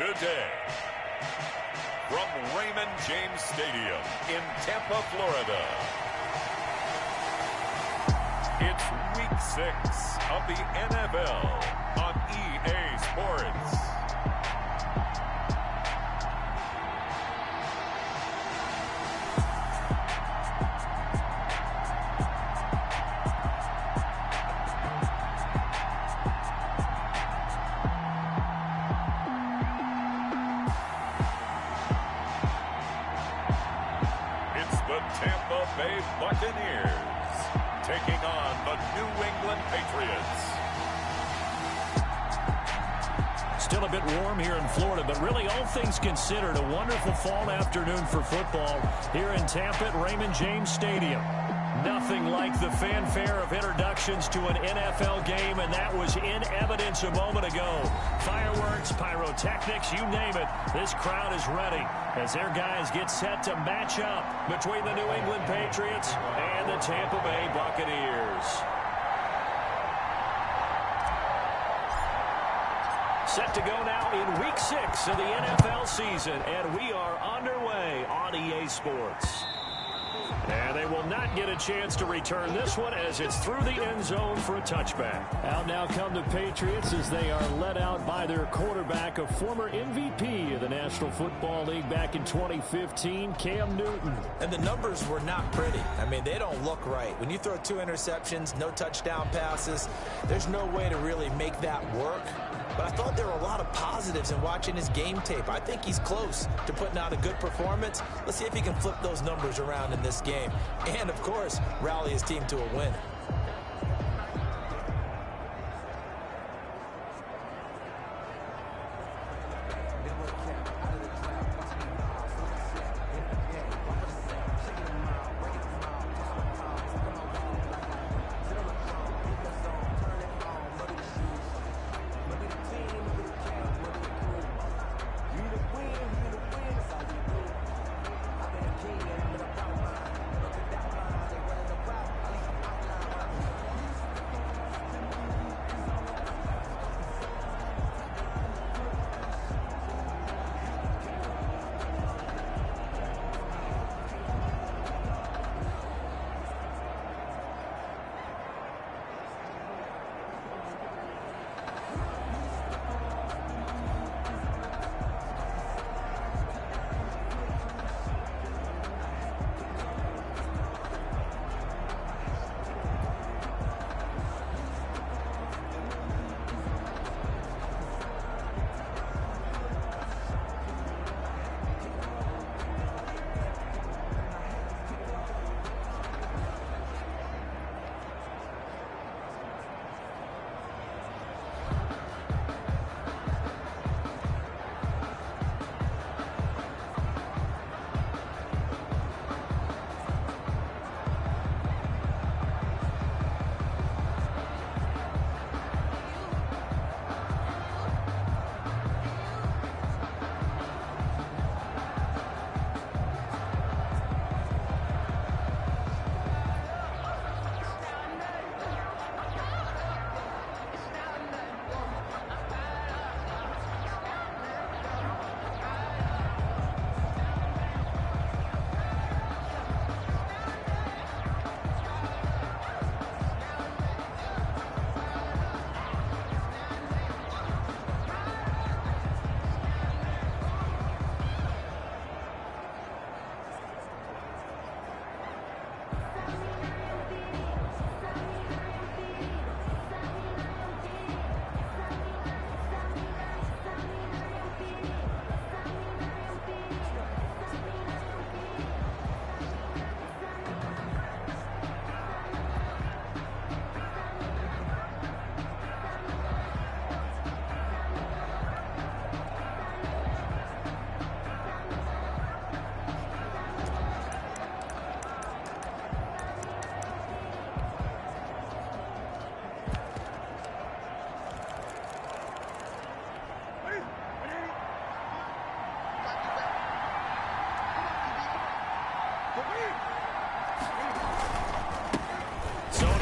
Today, from Raymond James Stadium in Tampa, Florida, it's Week 6 of the NFL on EA Sports. Tampa Bay Buccaneers taking on the New England Patriots. Still a bit warm here in Florida, but really all things considered, a wonderful fall afternoon for football here in Tampa at Raymond James Stadium. Nothing like the fanfare of introductions to an NFL game, and that was in evidence a moment ago. Fireworks, pyrotechnics, you name it. This crowd is ready as their guys get set to match up between the New England Patriots and the Tampa Bay Buccaneers. Set to go now in Week 6 of the NFL season, and we are underway on EA Sports. And they will not get a chance to return this one as it's through the end zone for a touchback. Out now come the Patriots as they are led out by their quarterback, a former MVP of the National Football League back in 2015, Cam Newton. And the numbers were not pretty. I mean, they don't look right. When you throw 2 interceptions, no touchdown passes, there's no way to really make that work. But I thought there were a lot of positives in watching his game tape. I think he's close to putting out a good performance. Let's see if he can flip those numbers around in this game. And, of course, rally his team to a win.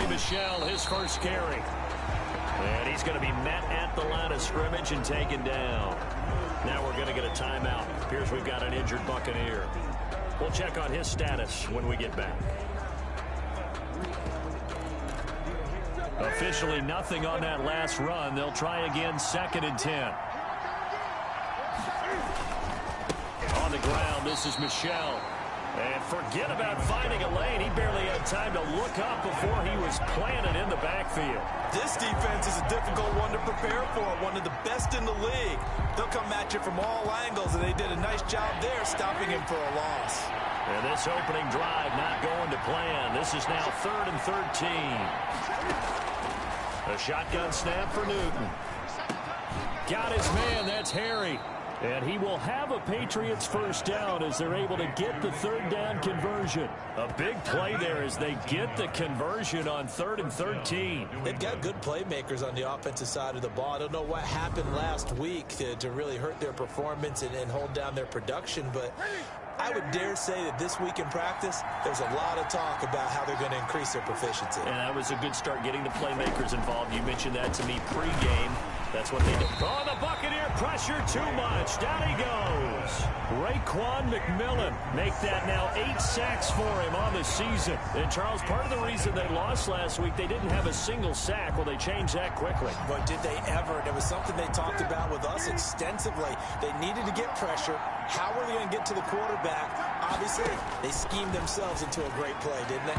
Michel, his first carry. And he's going to be met at the line of scrimmage and taken down. Now we're going to get a timeout. Appears we've got an injured Buccaneer. We'll check on his status when we get back. Officially nothing on that last run. They'll try again, 2nd and 10. On the ground, this is Michel. And forget about finding a lane. He barely had time to look up before he was planted in the backfield. This defense is a difficult one to prepare for, one of the best in the league. They'll come at you from all angles, and they did a nice job there stopping him for a loss. And this opening drive not going to plan. This is now 3rd and 13. A shotgun snap for Newton. Got his man, that's Harry. And he will have a Patriots first down as they're able to get the 3rd down conversion. A big play there as they get the conversion on 3rd and 13. They've got good playmakers on the offensive side of the ball. I don't know what happened last week to really hurt their performance and hold down their production, but I would dare say that this week in practice, there's a lot of talk about how they're going to increase their proficiency. And that was a good start getting the playmakers involved. You mentioned that to me pregame. That's what they did. Oh, the Buccaneer pressure too much. Down he goes. Raekwon McMillan make that now 8 sacks for him on the season. And, Charles, part of the reason they lost last week, they didn't have a single sack. Well, they changed that quickly. But did they ever? And it was something they talked about with us extensively. They needed to get pressure. How were they going to get to the quarterback? Obviously, they schemed themselves into a great play, didn't they?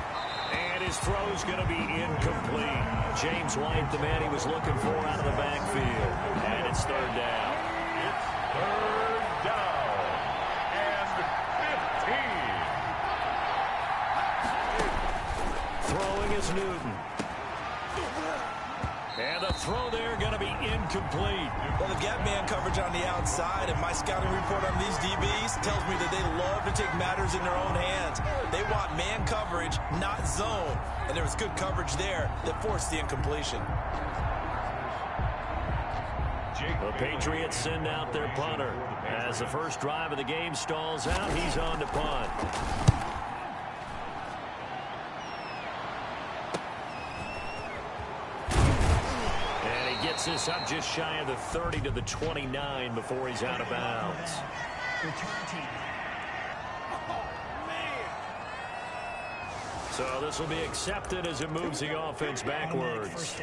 And his throw's going to be incomplete. James White, the man he was looking for out of the backfield. And it's 3rd down. It's 3rd down and 15. Throwing is Newton. And the throw there going to be incomplete. Well, they've got man coverage on the outside, and my scouting report on these DBs tells me that they love to take matters in their own hands. They want man coverage, not zone. And there was good coverage there that forced the incompletion. The Patriots send out their punter. As the first drive of the game stalls out, he's on to punt. Gets this up just shy of the 30 to the 29 before he's out of bounds. So this will be accepted as it moves the offense backwards.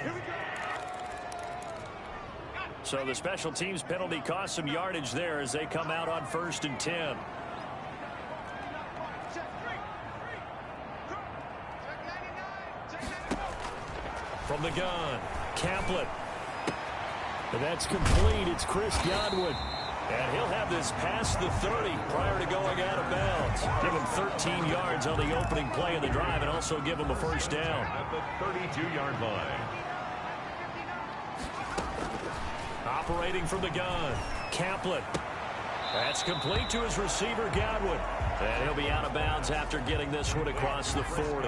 So the special teams penalty cost some yardage there as they come out on 1st and 10. From the gun, Caplet. And that's complete. It's Chris Godwin. And he'll have this past the 30 prior to going out of bounds. Give him 13 yards on the opening play of the drive and also give him a first down. At the 32-yard line. Operating from the gun, Caplet. That's complete to his receiver, Godwin. And he'll be out of bounds after getting this one across the 40.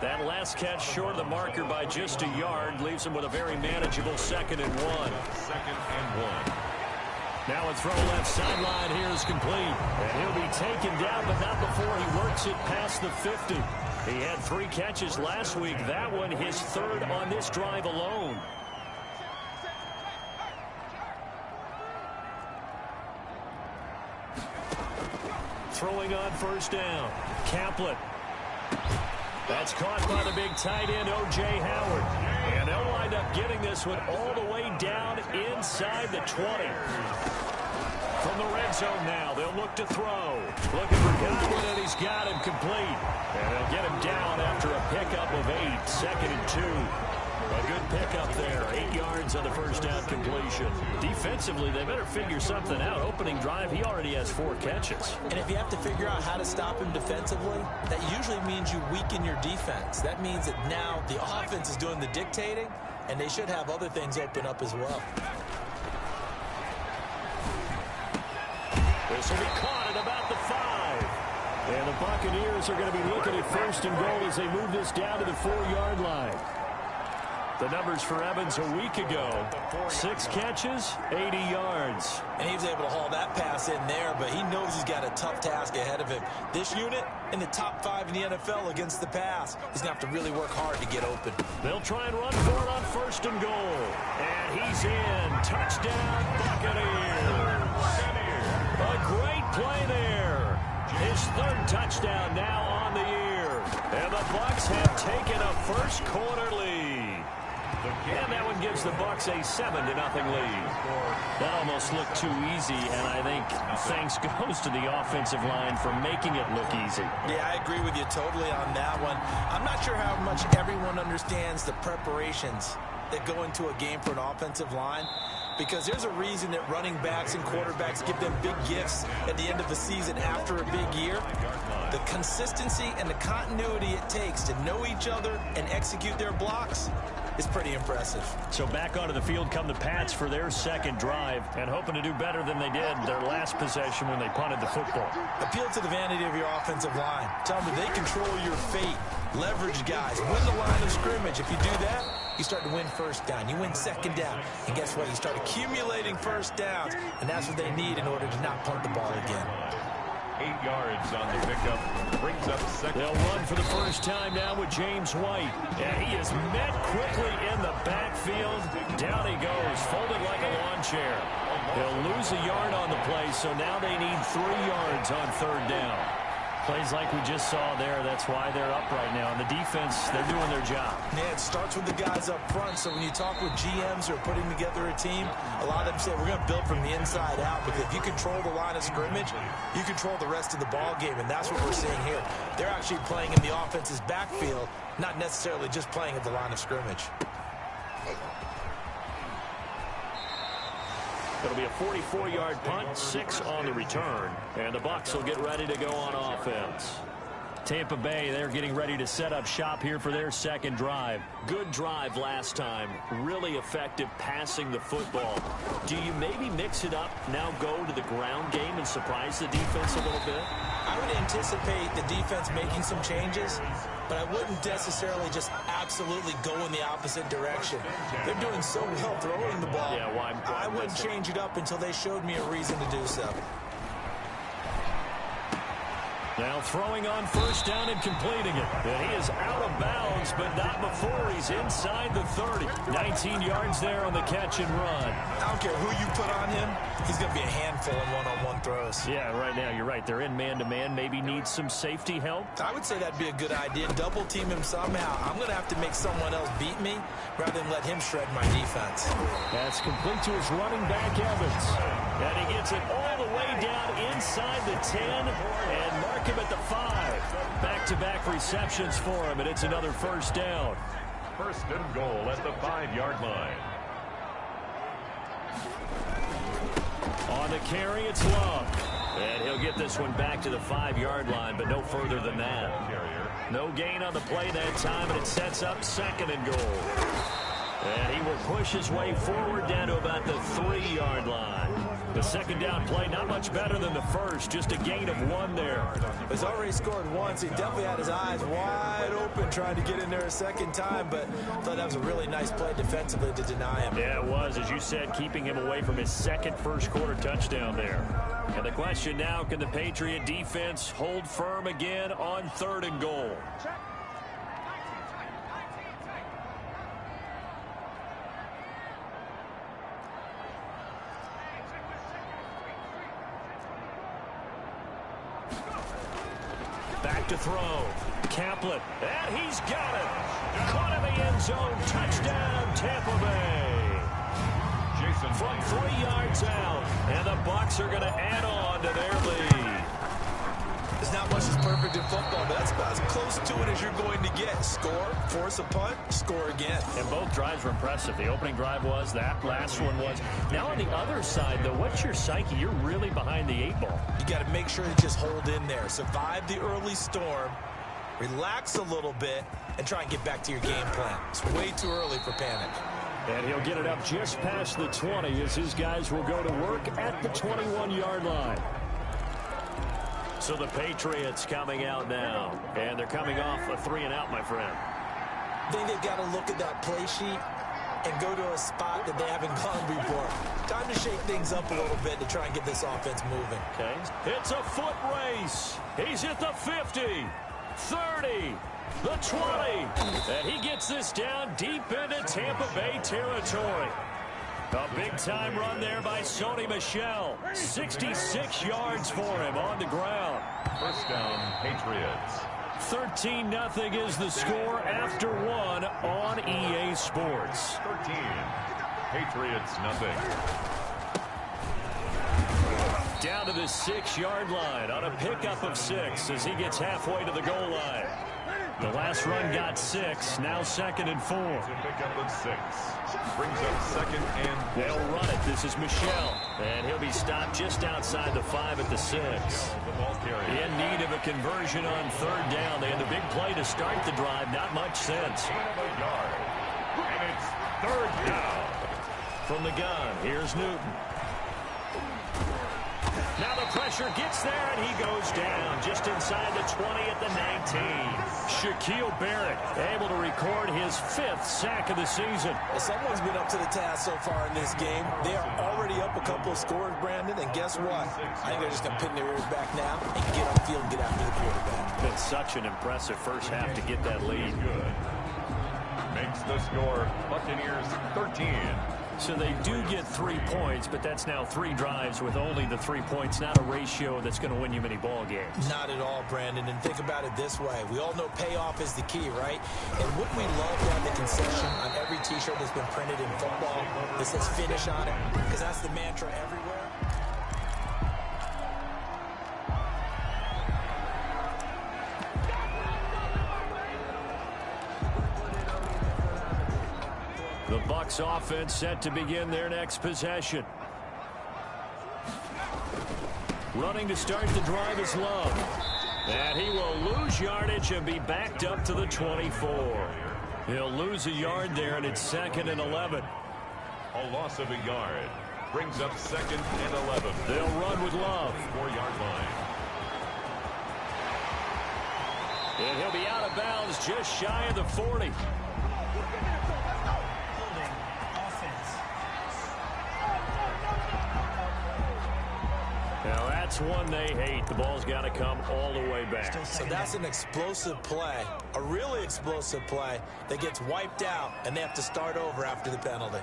That last catch short of the marker by just a yard leaves him with a very manageable 2nd and 1. 2nd and 1. Now a throw left sideline here is complete. And he'll be taken down, but not before he works it past the 50. He had 3 catches last week. That one his 3rd on this drive alone. Throwing on 1st down, Caplet. That's caught by the big tight end, O.J. Howard. And they'll wind up getting this one all the way down inside the 20. From the red zone now, they'll look to throw. Looking for Godwin, and he's got him complete. And they'll get him down after a pickup of 8, 2nd and 2. A good pickup there, 8 yards on the first down completion. Defensively, they better figure something out. Opening drive, he already has 4 catches. And if you have to figure out how to stop him defensively, that usually means you weaken your defense. That means that now the offense is doing the dictating, and they should have other things open up as well. This will be caught at about the 5. And the Buccaneers are going to be looking at 1st and goal as they move this down to the 4-yard line. The numbers for Evans a week ago, 6 catches, 80 yards. And he was able to haul that pass in there, but he knows he's got a tough task ahead of him. This unit in the top 5 in the NFL against the pass. He's going to have to really work hard to get open. They'll try and run for it on 1st and goal. And he's in. Touchdown, Buccaneers. touchdown now on the year. And the Bucs have taken a first quarter lead. And that one gives the Bucs a 7-0 lead. That almost looked too easy, and I think thanks goes to the offensive line for making it look easy. Yeah, I agree with you totally on that one. I'm not sure how much everyone understands the preparations that go into a game for an offensive line, because there's a reason that running backs and quarterbacks give them big gifts at the end of the season after a big year. The consistency and the continuity it takes to know each other and execute their blocks is pretty impressive. So back onto the field come the Pats for their second drive, and hoping to do better than they did their last possession when they punted the football. Appeal to the vanity of your offensive line. Tell them they control your fate. Leverage guys. Win the line of scrimmage. If you do that, you start to win first down. You win second down. And guess what? You start accumulating first downs. And that's what they need in order to not punt the ball again. 8 yards on the pickup. Brings up second. They'll run for the first time now with James White. And he is met quickly in the backfield. Down he goes, folded like a lawn chair. They'll lose a yard on the play, so now they need 3 yards on third down. Plays like we just saw there. That's why they're up right now. And the defense, they're doing their job. Yeah, it starts with the guys up front. So when you talk with GMs who are putting together a team, a lot of them say we're going to build from the inside out, because if you control the line of scrimmage, you control the rest of the ball game. And that's what we're seeing here. They're actually playing in the offense's backfield, not necessarily just playing at the line of scrimmage. It'll be a 44-yard punt, 6 on the return. And the Bucs will get ready to go on offense. Tampa Bay, they're getting ready to set up shop here for their second drive. Good drive last time. Really effective passing the football. Do you maybe mix it up, now go to the ground game and surprise the defense a little bit? I would anticipate the defense making some changes, but I wouldn't necessarily just absolutely go in the opposite direction. They're doing so well throwing the ball. Yeah, why I wouldn't change it up until they showed me a reason to do so. Now throwing on first down and completing it. And he is out of bounds, but not before he's inside the 30. 19 yards there on the catch and run. I don't care who you put on him. He's going to be a handful in one-on-one throws. Yeah, right now you're right. They're in man-to-man. Maybe needs some safety help. I would say that'd be a good idea. Double team him somehow. I'm going to have to make someone else beat me rather than let him shred my defense. That's complete to his running back, Evans. And he gets it all the way down inside the 10 and mark him at the 5. Back-to-back receptions for him, and it's another first down. First and goal at the 5-yard line. On the carry, it's Love. And he'll get this one back to the 5-yard line, but no further than that. No gain on the play that time, and it sets up second and goal. And he will push his way forward down to about the 3-yard line. The second down play, not much better than the first, just a gain of 1 there. He's already scored once. He definitely had his eyes wide open trying to get in there a second time, but I thought that was a really nice play defensively to deny him. Yeah, it was, as you said, keeping him away from his second first-quarter touchdown there. And the question now, can the Patriot defense hold firm again on third and goal? Back to throw. Kaplan. And he's got it. Caught in the end zone. Touchdown, Tampa Bay. From 3 yards out. And the Bucs are going to add on to their lead. There's not much that's perfect in football, but that's about as close to it as you're going to get. Score, force a punt, score again. And both drives were impressive. The opening drive was, that last one was. Now on the other side, though, what's your psyche? You're really behind the 8 ball. You got to make sure you just hold in there. Survive the early storm, relax a little bit, and try and get back to your game plan. It's way too early for panic. And he'll get it up just past the 20 as his guys will go to work at the 21-yard line. So the Patriots coming out now, and they're coming off a 3-and-out, my friend. I think they've got to look at that play sheet and go to a spot that they haven't gone before. Time to shake things up a little bit to try and get this offense moving. Okay. It's a foot race. He's at the 50, 30, the 20, and he gets this down deep into Tampa Bay territory. A big-time run there by Sony Michel. 66 yards for him on the ground. First down, Patriots. 13-0 is the score after one on EA Sports. 13. Patriots, nothing. Down to the 6-yard line on a pickup of 6 as he gets halfway to the goal line. The last run got 6, now 2nd and 4. Pickup of 6. Brings up 2nd and 4. They'll run it. This is Michelle. And he'll be stopped just outside the 5 at the 6. The ball carrier. In need of a conversion on 3rd down. They had the big play to start the drive. Not much sense. Gain of a yard. And it's 3rd down. From the gun, here's Newton. Now the pressure gets there, and he goes down just inside the 20 at the 19. Shaquille Barrett able to record his 5th sack of the season. Well, someone's been up to the task so far in this game. They are already up a couple of scores, Brandon, and guess what? I think they're just going to pin their ears back now and get upfield and get after the quarterback. Been such an impressive first half to get that lead. Good. Makes the score Buccaneers 13. So they do get 3 points, but that's now 3 drives with only the 3 points, not a ratio that's going to win you many ball games. Not at all, Brandon. And think about it this way. We all know payoff is the key, right? And wouldn't we love to have the concession on every T-shirt that's been printed in football that says finish on it? Because that's the mantra everywhere. The Bucs offense set to begin their next possession. Running to start the drive is Love. And he will lose yardage and be backed up to the 24. He'll lose a yard there, and it's 2nd and 11. A loss of a yard. Brings up 2nd and 11. They'll run with Love. 4-yard line. And he'll be out of bounds just shy of the 40. Now that's one they hate. The ball's got to come all the way back. So that's an explosive play, a really explosive play that gets wiped out, and they have to start over after the penalty.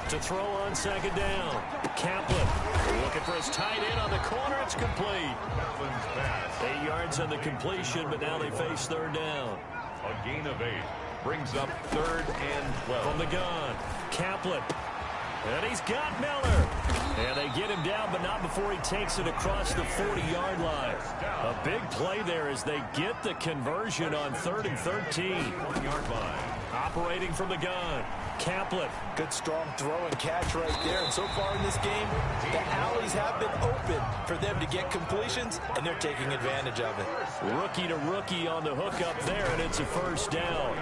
To throw on 2nd down. Kaplan looking for his tight end on the corner. It's complete. Kaplan's pass. 8 yards on the completion, but now they face 3rd down. A gain of 8. Brings up 3rd and 12. From the gun, Kaplan. And he's got Miller. And they get him down, but not before he takes it across the 40-yard line. A big play there as they get the conversion on 3rd and 13. 1-yard line. Operating from the gun, Kaplan. Good strong throw and catch right there. And so far in this game, the alleys have been open for them to get completions, and they're taking advantage of it. Rookie to rookie on the hookup there, and it's a 1st down.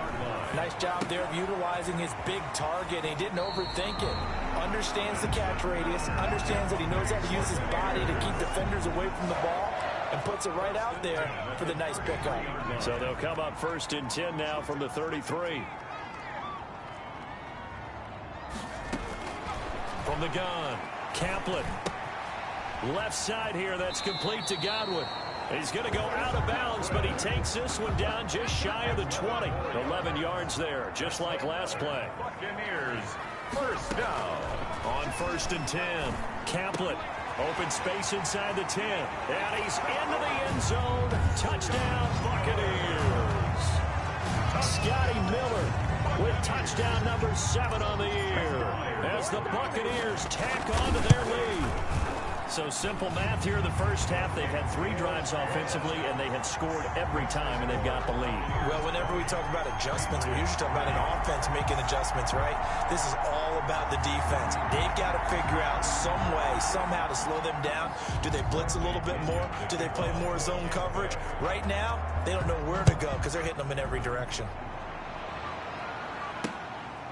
Nice job there of utilizing his big target. He didn't overthink it. Understands the catch radius, understands that he knows how to use his body to keep defenders away from the ball, and puts it right out there for the nice pickup. So they'll come up 1st and 10 now from the 33. From the gun, Kaplan. Left side here, that's complete to Godwin. He's going to go out of bounds, but he takes this one down just shy of the 20. 11 yards there, just like last play. Buccaneers, 1st down. On 1st and 10, Kaplan. Open space inside the 10. And he's into the end zone. Touchdown, Buccaneers. Scotty Miller with touchdown number 7 on the year as the Buccaneers tack on to their lead. So simple math here in the first half. They've had 3 drives offensively, and they had scored every time, and they've got the lead. Well, whenever we talk about adjustments, we usually talk about an offense making adjustments, right? This is all about the defense. They've got to figure out some way, somehow to slow them down. Do they blitz a little bit more? Do they play more zone coverage? Right now, they don't know where to go because they're hitting them in every direction.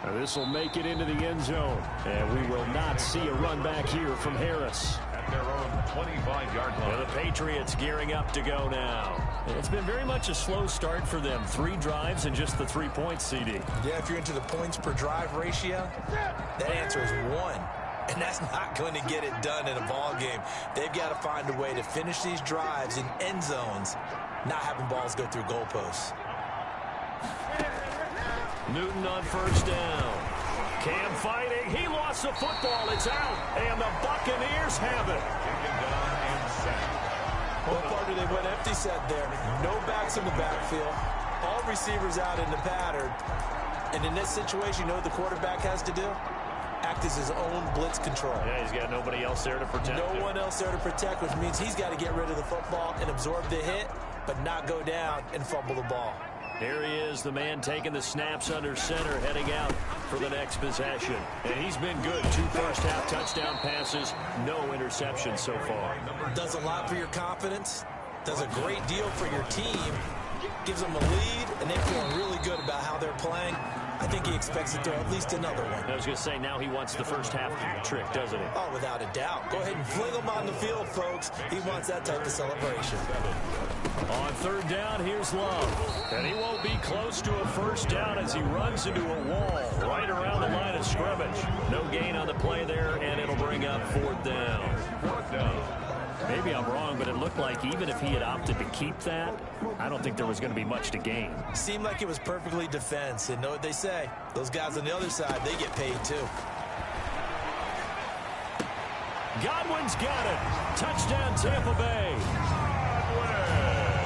Now this will make it into the end zone, and we will not see a run back here from Harris. Their own 25-yard line. The Patriots gearing up to go now. It's been very much a slow start for them. 3 drives and just the 3 points, CD. Yeah, if you're into the points per drive ratio, that answer is 1. And that's not going to get it done in a ball game. They've got to find a way to finish these drives in end zones, not having balls go through goalposts. Newton on 1st down. Cam fighting. He lost the football. It's out. And the Buccaneers have it. Taken down and sacked. One partner, they went empty set there. No backs in the backfield. All receivers out in the pattern. And in this situation, you know what the quarterback has to do? Act as his own blitz control. Yeah, he's got nobody else there to protect him. No one else there to protect, which means he's got to get rid of the football and absorb the hit, but not go down and fumble the ball. Here he is, the man taking the snaps under center, heading out for the next possession. And he's been good. 2 first-half touchdown passes, no interceptions so far. Does a lot for your confidence, does a great deal for your team, gives them a lead, and they feel really good about how they're playing. I think he expects to throw at least another one. I was going to say, now he wants the first half trick, doesn't he? Oh, without a doubt. Go ahead and fling him on the field, folks. He wants that type of celebration. On 3rd down, here's Love. And he won't be close to a first down as he runs into a wall right around the line of scrimmage. No gain on the play there, and it'll bring up 4th down. 4th down. Maybe I'm wrong, but it looked like even if he had opted to keep that, I don't think there was going to be much to gain. Seemed like it was perfectly defense. And know what they say? Those guys on the other side, they get paid too. Godwin's got it. Touchdown, Tampa Bay.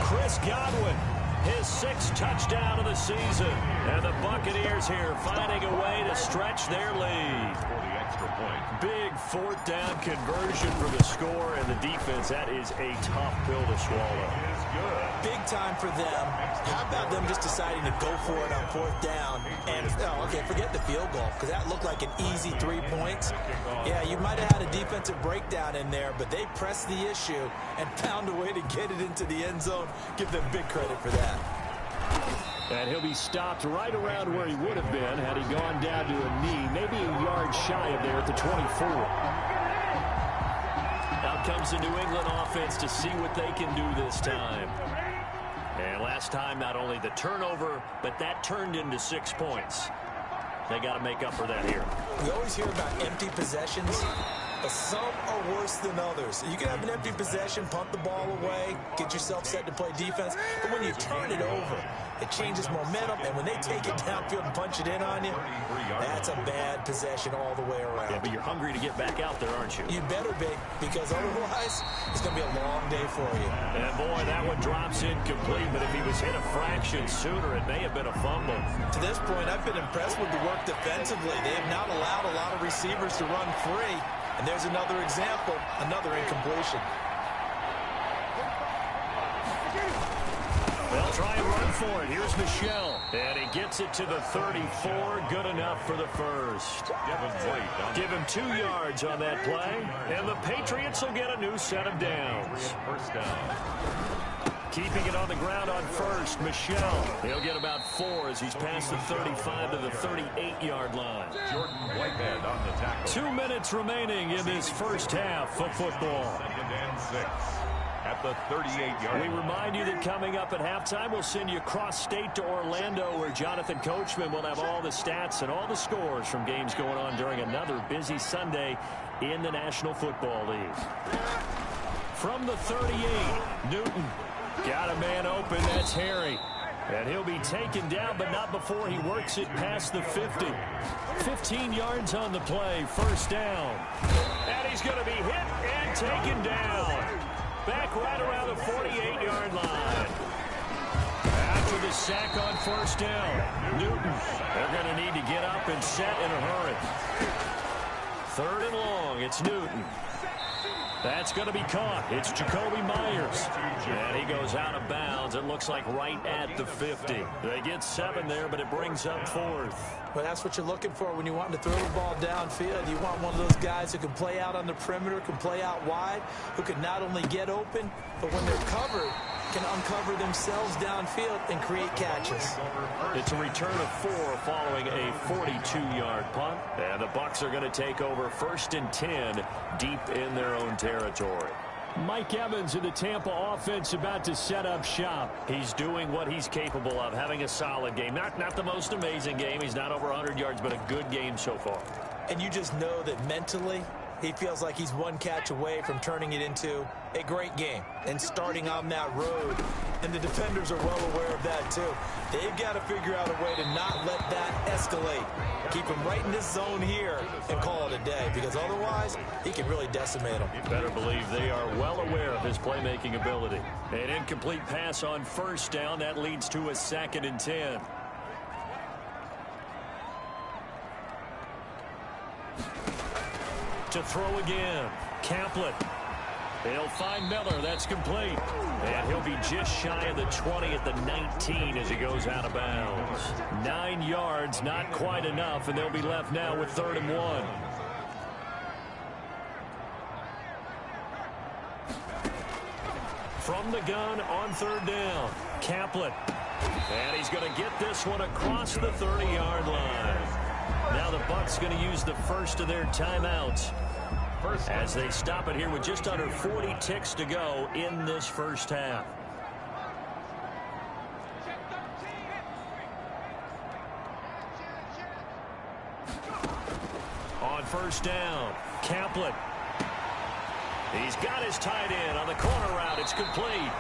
Chris Godwin, his 6th touchdown of the season. And the Buccaneers here finding a way to stretch their lead. For the extra point. Big 4th down conversion for the score, and the defense, that is a tough pill to swallow. It is good. Big time for them. How about them just deciding to go for it on 4th down? And, okay, forget the field goal, because that looked like an easy 3 points. Yeah, you might have had a defensive breakdown in there, but they pressed the issue and found a way to get it into the end zone. Give them big credit for that. And he'll be stopped right around where he would have been had he gone down to a knee, maybe a yard shy of there at the 24. Out comes the New England offense to see what they can do this time. And last time, not only the turnover, but that turned into 6 points. They got to make up for that here. We always hear about empty possessions, but some are worse than others. You can have an empty possession, punt the ball away, get yourself set to play defense, but when you turn it over, it changes momentum, and when they take it downfield and punch it in on you, that's a bad possession all the way around. Yeah, but you're hungry to get back out there, aren't you? You better be, because otherwise, it's going to be a long day for you. And boy, that one drops incomplete, but if he was hit a fraction sooner, it may have been a fumble. To this point, I've been impressed with the work defensively. They have not allowed a lot of receivers to run free. And there's another example, another incompletion. They'll try and run for it. Here's Michelle. And he gets it to the 34. Good enough for the first. Give him 2 yards on that play. And the Patriots will get a new set of downs. First down. Keeping it on the ground on first, Michelle. He'll get about 4 as he's past the 35 to the 38-yard line. Jordan Whitehead on the tackle. 2 minutes remaining in this first half of football. 2nd and 6 at the 38-yard We line. remind you that coming up at halftime, we'll send you cross-state to Orlando, where Jonathan Coachman will have all the stats and all the scores from games going on during another busy Sunday in the National Football League. From the 38, Newton. Got a man open, that's Harry. And he'll be taken down, but not before he works it past the 50. 15 yards on the play, first down. And he's going to be hit and taken down. Back right around the 48-yard line. After the sack on first down, Newton. They're going to need to get up and set in a hurry. 3rd and long, it's Newton. That's going to be caught. It's Jacoby Myers. And he goes out of bounds. It looks like right at the 50. They get 7 there, but it brings up 4th. Well, that's what you're looking for when you want to throw the ball downfield. You want one of those guys who can play out on the perimeter, can play out wide, who can not only get open, but when they're covered, can uncover themselves downfield and create catches. It's a return of 4 following a 42-yard punt. And the Bucs are going to take over 1st and 10 deep in their own territory. Mike Evans of the Tampa offense about to set up shop. He's doing what he's capable of, having a solid game. Not the most amazing game. He's not over 100 yards, but a good game so far. And you just know that mentally, he feels like he's one catch away from turning it into a great game and starting on that road and the defenders are well aware of that too. They've got to figure out a way to not let that escalate. Keep him right in this zone here and call it a day, because otherwise he can really decimate them. You better believe they are well aware of his playmaking ability. An incomplete pass on first down. That leads to a 2nd and 10. To throw again. Kaplan. He'll find Miller. That's complete. And he'll be just shy of the 20 at the 19 as he goes out of bounds. 9 yards, not quite enough, and they'll be left now with 3rd and 1. From the gun on 3rd down. Kaplan. And he's going to get this one across the 30-yard line. Now the Bucs going to use the first of their timeouts as they stop it here with just under 40 ticks to go in this first half. On 1st down, Kaplan. He's got his tight end on the corner route. It's complete.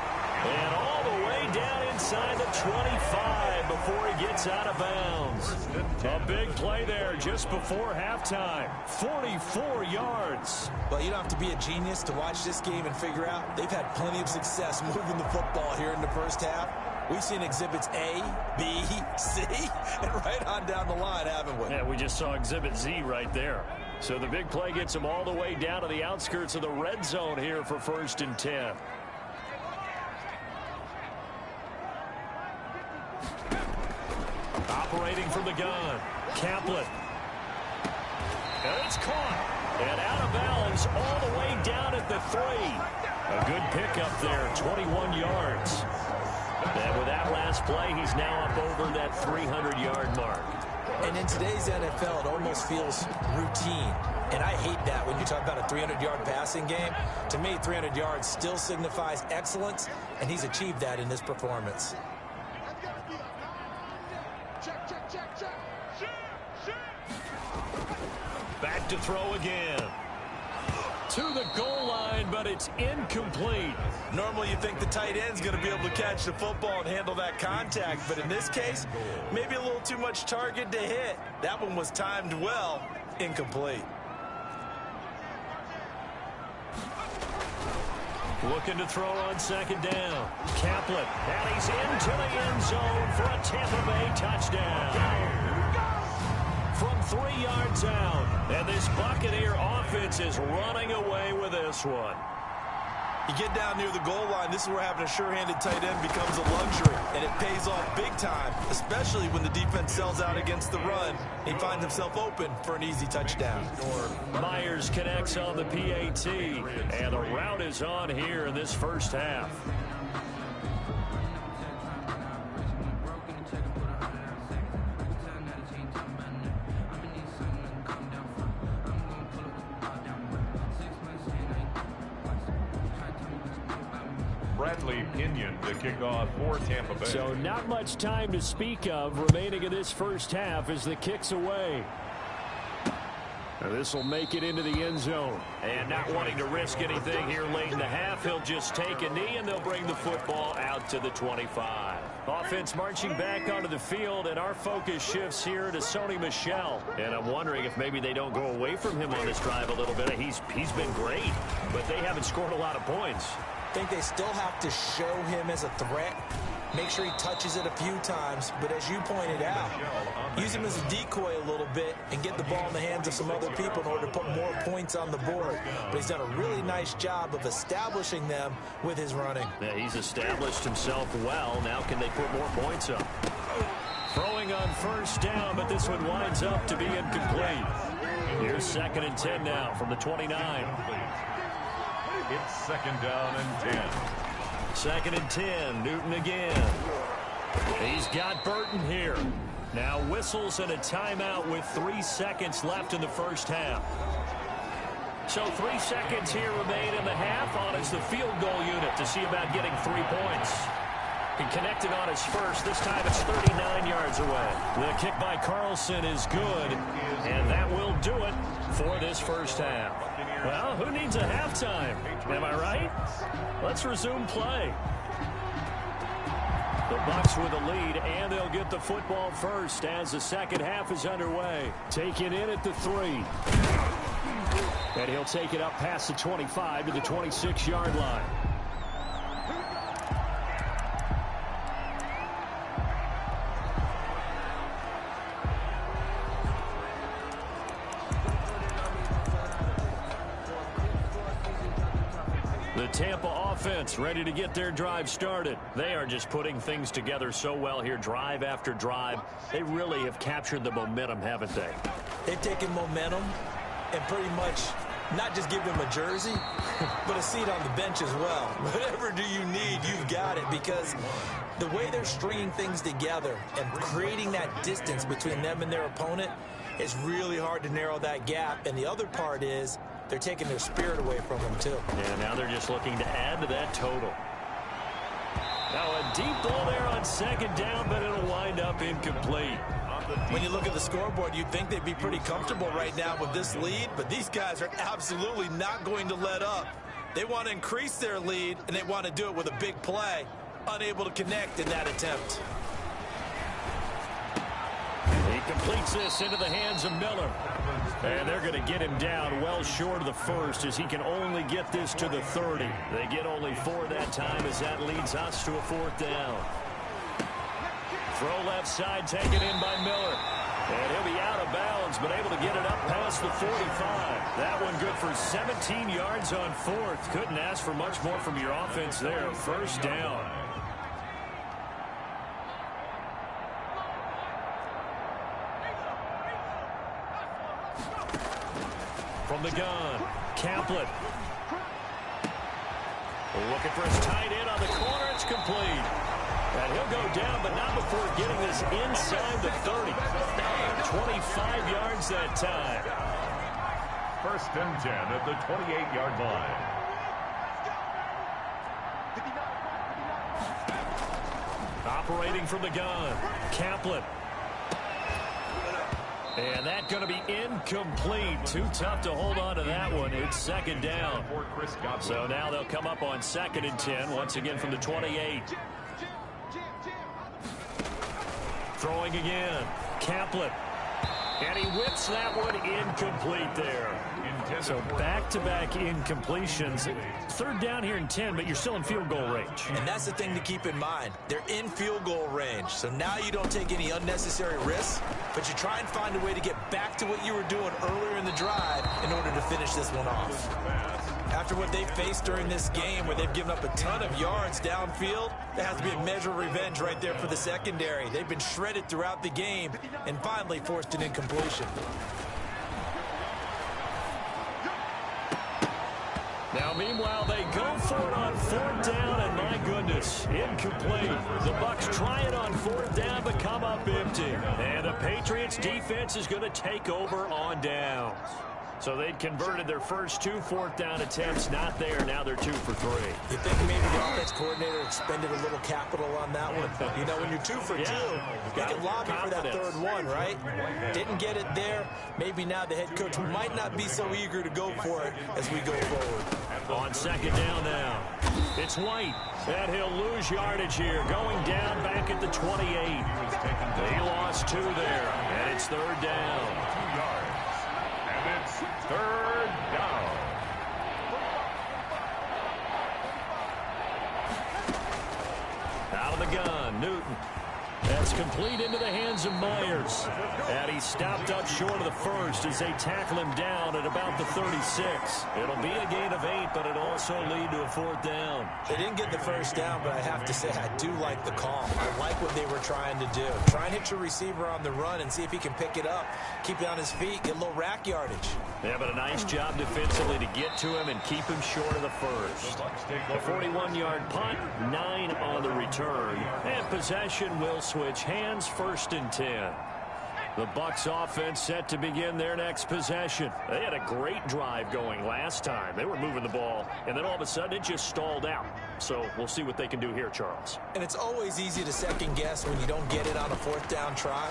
And all the way down inside the 25 before he gets out of bounds. A big play there just before halftime. 44 yards. Well, you don't have to be a genius to watch this game and figure out they've had plenty of success moving the football here in the first half. We've seen exhibits A, B, C, and right on down the line, haven't we? Yeah, we just saw exhibit Z right there. So the big play gets him all the way down to the outskirts of the red zone here for 1st and 10. Operating from the gun, Kaplan. And it's caught. And out of bounds all the way down at the 3. A good pickup there, 21 yards. And with that last play, he's now up over that 300-yard mark. And in today's NFL, it almost feels routine. And I hate that when you talk about a 300-yard passing game. To me, 300 yards still signifies excellence, and he's achieved that in this performance. Back to throw again. To the goal line, but it's incomplete. Normally you think the tight end's going to be able to catch the football and handle that contact, but in this case, maybe a little too much target to hit. That one was timed well. Incomplete. Looking to throw on 2nd down. Kaplan, and he's into the end zone for a Tampa Bay touchdown. From 3 yards out, and this Buccaneer offense is running away with this one. You get down near the goal line, this is where having a sure-handed tight end becomes a luxury, and it pays off big time, especially when the defense sells out against the run. He finds himself open for an easy touchdown. Myers connects on the PAT, and the route is on here in this first half. Pinion to kick off for Tampa Bay. So not much time to speak of remaining in this first half as the kick's away. This will make it into the end zone. And not wanting to risk anything here late in the half, he'll just take a knee and they'll bring the football out to the 25. Offense marching back onto the field, and our focus shifts here to Sony Michel. And I'm wondering if maybe they don't go away from him on this drive a little bit. He's been great, but they haven't scored a lot of points. I think they still have to show him as a threat. Make sure he touches it a few times, but as you pointed out, use him as a decoy a little bit and get the ball in the hands of some other people in order to put more points on the board. But he's done a really nice job of establishing them with his running. Yeah, he's established himself well. Now can they put more points up? Throwing on 1st down, but this one winds up to be incomplete. Here's 2nd and 10 now from the 29. It's 2nd down and 10. 2nd and 10, Newton again. He's got Burton here. Now whistles and a timeout with 3 seconds left in the first half. So 3 seconds here remain in the half on as the field goal unit to see about getting 3 points. He connected on his first. This time it's 39 yards away. The kick by Carlson is good, and that will do it for this first half. Well, who needs a halftime? Am I right? Let's resume play. The Bucs with the lead, and they'll get the football first as the second half is underway. Taken in at the 3. And he'll take it up past the 25 to the 26-yard line. The Tampa offense ready to get their drive started. They are just putting things together so well here, drive after drive. They really have captured the momentum, haven't they? They've taken momentum and pretty much not just give them a jersey, but a seat on the bench as well. Whatever do you need, you've got it, because the way they're stringing things together and creating that distance between them and their opponent is really hard to narrow that gap. And the other part is they're taking their spirit away from them, too. Yeah, now they're just looking to add to that total. Now a deep ball there on second down, but it'll wind up incomplete. When you look at the scoreboard, you'd think they'd be pretty comfortable right now with this lead, but these guys are absolutely not going to let up. They want to increase their lead, and they want to do it with a big play. Unable to connect in that attempt. He completes this into the hands of Miller. And they're going to get him down well short of the first, as he can only get this to the 30. They get only 4 that time, as that leads us to a 4th down. Throw left side, taken in by Miller. And he'll be out of bounds, but able to get it up past the 45. That one good for 17 yards on 4th. Couldn't ask for much more from your offense there. 1st down. From the gun, Caplet. Looking for his tight end on the corner. It's complete. And he'll go down, but not before getting this inside the 30. 25 yards that time. 1st and 10 at the 28-yard line. Operating from the gun, Caplet. And that's going to be incomplete. Too tough to hold on to that one. It's 2nd down. So now they'll come up on 2nd and 10, once again from the 28. Throwing again, Caplet. And he whips that one incomplete there. So back-to-back incompletions. 3rd down here and 10, but you're still in field goal range. And that's the thing to keep in mind. They're in field goal range. So now you don't take any unnecessary risks, but you try and find a way to get back to what you were doing earlier in the drive in order to finish this one off. After what they faced during this game, where they've given up a ton of yards downfield, there has to be a measure of revenge right there for the secondary. They've been shredded throughout the game and finally forced an incompletion. Now, meanwhile, they go for it on 4th down, and my goodness, incomplete. The Bucs try it on 4th down, but come up empty. And the Patriots defense is going to take over on downs. So they'd converted their first 2 4th down attempts, not there. Now they're 2 for 3. You think maybe the offense coordinator expended a little capital on that one? You know, when you're 2 for 2, you can lobby for that 3rd one, right? Didn't get it there. Maybe now the head coach might not be so eager to go for it as we go forward. On 2nd down now, it's White. And he'll lose yardage here, going down back at the 28. He lost 2 there, and it's 3rd down. 2 yards. And it's 3rd down. Out of the gun, Newton. That's complete into the hands of Myers. And he stopped up short of the first as they tackle him down at about the 36. It'll be a gain of 8, but it'll also lead to a 4th down. They didn't get the first down, but I have to say I do like the call. I like what they were trying to do. Try and hit your receiver on the run and see if he can pick it up. Keep it on his feet, get a little rack yardage. Yeah, but a nice job defensively to get to him and keep him short of the first. A 41-yard punt, 9 on the return. And possession will switch hands, 1st and 10. The Bucs offense set to begin their next possession. They had a great drive going last time. They were moving the ball, and then all of a sudden it just stalled out. So we'll see what they can do here, Charles. And it's always easy to second guess when you don't get it on a 4th down try.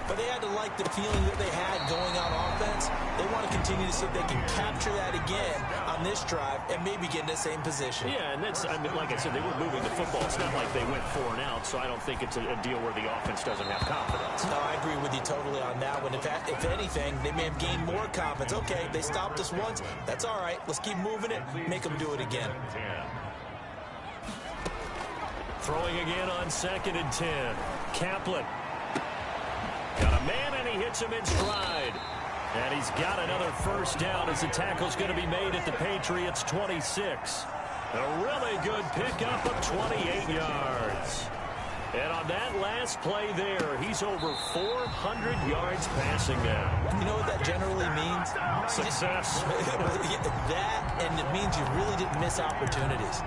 but they had to like the feeling that they had going on offense. They want to continue to see if they can capture that again on this drive and maybe get in the same position. Yeah, and that's, I mean, like I said, they were moving the football. It's not like they went 4 and out, so I don't think it's a deal where the offense doesn't have confidence. No, I agree with you totally on that one. If anything, they may have gained more confidence. Okay, they stopped us once. That's all right. Let's keep moving it. Make them do it again. Throwing again on 2nd and 10. Kaplan. Got a man, and he hits him in stride. And he's got another first down as the tackle's going to be made at the Patriots' 26. A really good pickup of 28 yards. And on that last play there, he's over 400 yards passing now. You know what that generally means? Success. That, and it means you really didn't miss opportunities.